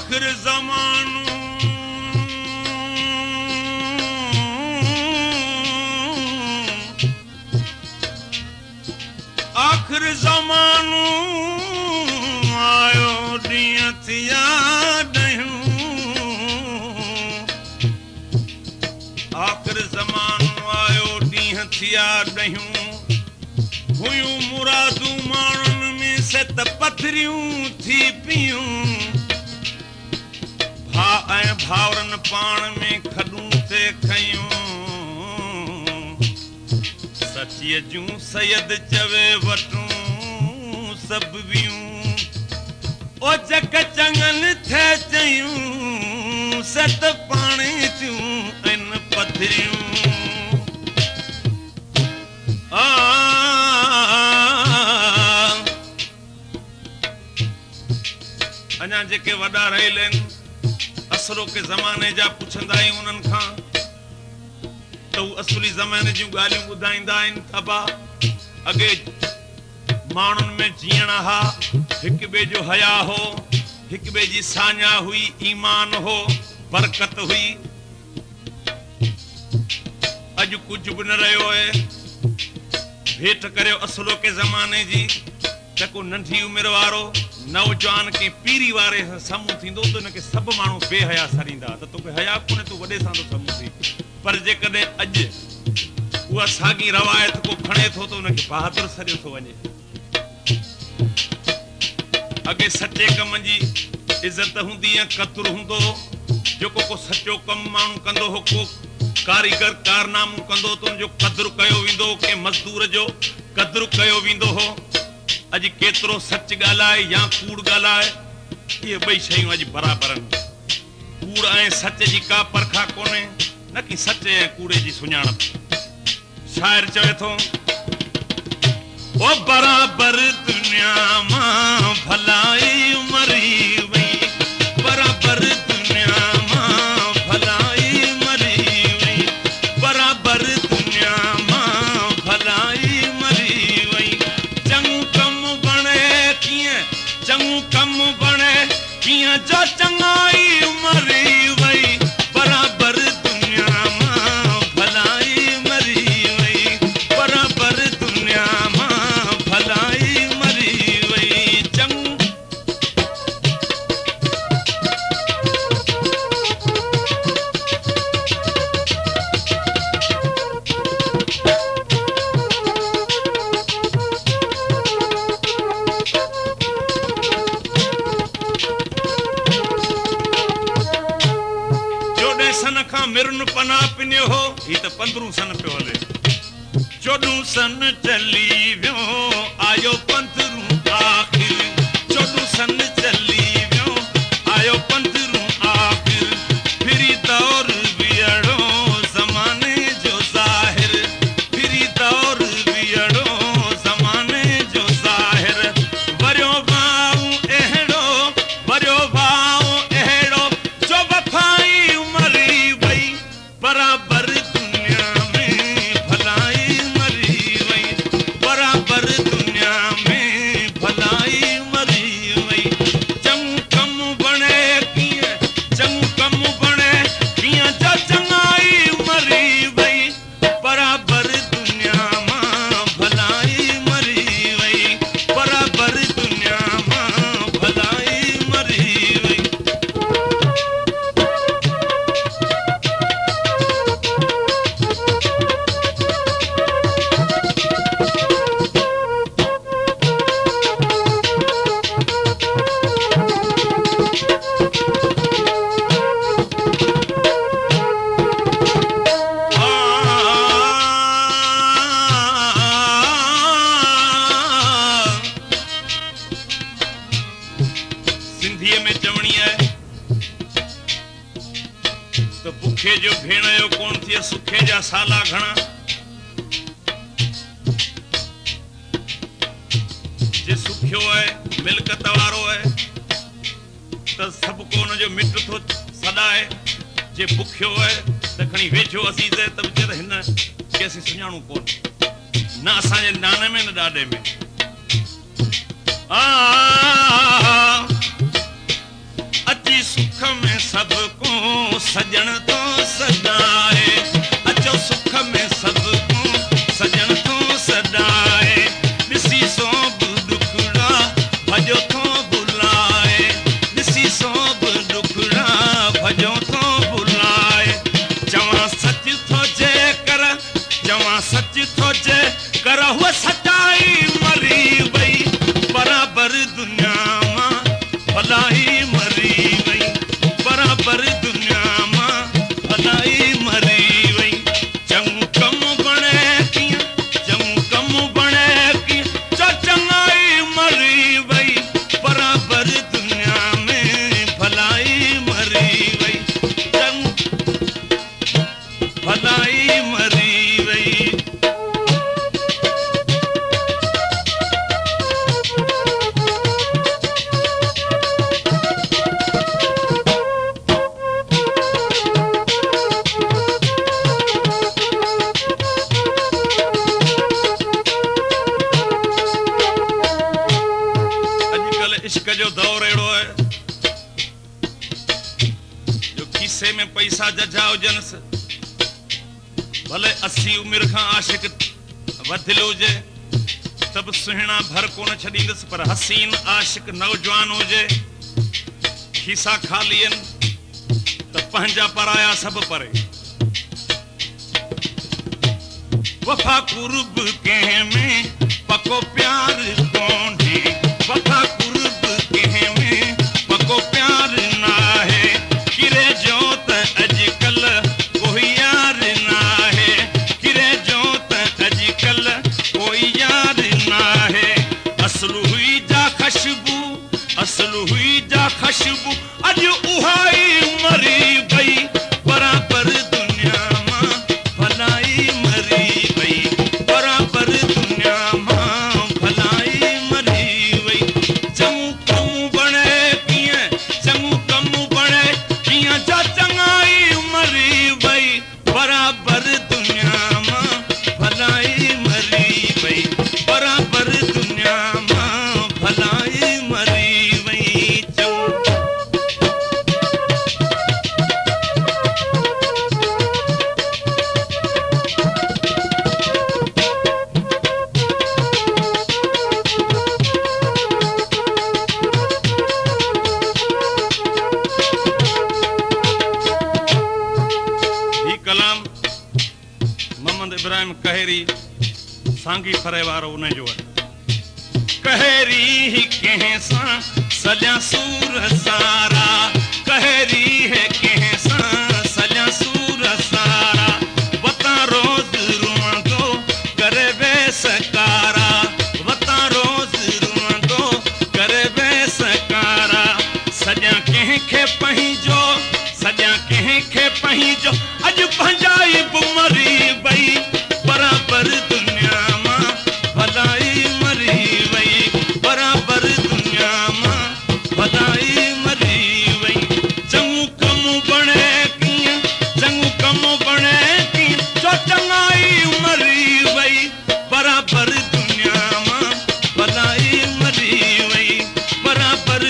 आखिर ज़मानो आखिर ज़मानो आयो ॾींहं थिया ॾहियूं आखिर ज़मानो आयो ॾींहं थिया ॾहियूं हुयूं मुरादूं माण्हुनि में सत पथरियूं थी पियूं भाउ ऐं भाउरनि पाण में खॾूं ते खयूं सचीअ जूं सयद चवे वटूं सभु वियूं ओ जग चङनि थे चयूं सत पाणे थियूं इन पथरियूं अञा जेके वॾा रहियल आहिनि असरो के ज़माने जा पुछंदा आहियूं उन्हनि खां त हू असुली ज़माने जूं ॻाल्हियूं ॿुधाईंदा आहिनि अबा अॻे माण्हुनि में जीअण हा हिक ॿिए जो हया हो हिक ॿिए जी साञा हुई ईमान हो बरकत हुई अॼु कुझु बि न रहियो आहे भेट करियो असलो के ज़माने जी त को नंढी उमिरि वारो नौजवान के पीरी वारे साम्हूं थींदो त हुनखे सभु माण्हू बेहया सरींदा त तोखे हया कोन्हे तूं वॾे सां थो साम्हूं थी पर जेकॾहिं अॼु उहा साॻी रवायत को खणे थो त हुनखे बहादुर सरियो थो वञे अॻे सचे कम जी इज़त हूंदी ऐं क़द्र हूंदो हो जेको को सचो कमु माण्हू कंदो हो को कारीगर कारनामो कंदो त हुनजो क़द्र कयो वेंदो हो के मज़दूर जो क़द्र कयो वेंदो हो अॼु केतिरो सच ॻाल्हाए या कूड़ ॻाल्हाए इहे ॿई शयूं अॼु बराबरि आहिनि कूड़ ऐं सच जी का परखा कोन्हे न कि सच ऐं कूड़े जी सुञाणप शाइर चवे थो ओ बराबरि दुनिया मां भलाई मरी वई बराबरि दुनिया मां भलाई मरी वई बराबरि दुनिया मां भलाई मरी वई चङो कमु बणे कीअं जो चङाई मरी वई बराबरि दुनिया मां भलाई मरी वई बराबरि दुनिया मां भलाई मरी वई सन खां मिरन पना पिनियो हो ही त 15 सन पियो हले 14 सन चली वियो आयो 15 आखिर 14 सन चली वियो आयो 15 आखिर फिरी दौर बियड़ो ज़माने जो ज़ाहिर फिरी दौर बियड़ो ज़माने जो ज़ाहिर वरियो भाऊ अहिड़ो जो वफाई बराबरि दुनिया में भलाई मरी वई बराबरि दुनिया में भलाई मरी वई चङो कमु बणे कीअं जो चङाई मरी वई बराबरि दुनिया मां भलाई मरी वई बराबरि दुनिया मां भलाई मरी वई बुखे जो भेण जो कोन थिए सुखे जा साला घणा जे सुखियो है मिल्कत वारो है त सब को उन जो मिट थो सदाए जे बुखियो है त खणी वेझो असीज है त विचर हिन कैसे सुञाणू कोन ना असांजे नाने में न ॾाॾे में अची सजन तो सदाए अचो सुख में सबको सजन तो सदाए ॾिसी सोब दुखड़ा भजो तो बुलाए ॾिसी सोब दुखड़ा भजो तो बुलाए चवा सच थो जे कर चवा सच थो जे कर हुआ सच्चाई मरी वई बराबर दुनिया मां भलाई मरी वई बराबर दुनिया मां भलाई मरी वई चङो कम बणे कीअं चङो कम बणे कीअं चङाई मरी वई बराबर दुनिया में भलाई मरी वई चङो भलाई मरी वई इश्क जो दौर अड़ो है जो खीसे में पैसा जजा हुजनस भले 80 उम्र का आशिक वधिल हुजे तब सुहिणा भर कोन छॾींदसि पर हसीन आशिक नौजवान हुजे खीसा खाली आहिनि त पंहिंजा पराया सभु परे वफ़ा कुर्ब कंहिं में पको प्यार कोन्हे वफ़ा कुर्ब कंहिं में पको प्यार नाहे किरे जो त अॼुकल्ह कोई यार नाहे किरे जो त अॼुकल्ह कोई यार नाहे असलु हुई जा ख़ुशबू असलु हुई जा ख़ुशबू अॼु उहा ई मरी वई बराबर दुनिया मां भलाई मरी वई बराबर दुनिया मां भलाई मरी वई चङो कम बणे कीअं चङो कम बणे कीअं जा चङाई मरी वई बराबर दुनिया मां भलाई मरी वई बराबर दुनिया मां भलाई मरी वई चङो कलाम मोहम्मद इब्राहिम कहरी सांगी फरे वारो उन जो है कहरी ही कंहिं सां सॼा सूर सारा कहरी है कंहिं सां सॼा सूर सारा वता रोज़ रुअंदो करे बेसकारा वता रोज़ रुअंदो करे बेसकारा सॼा कंहिंखे पंहिंजो सॼा कंहिंखे पंहिंजो अॼु पंहिंजाई बि मरी वई बराबर दुनिया मां भलाई मरी वई बराबर दुनिया मां भलाई मरी वई चङो कम बणे कीअं चङो कम बणे कीअं जो चङाई मरी वई बराबर दुनिया मां भलाई मरी वई बराबर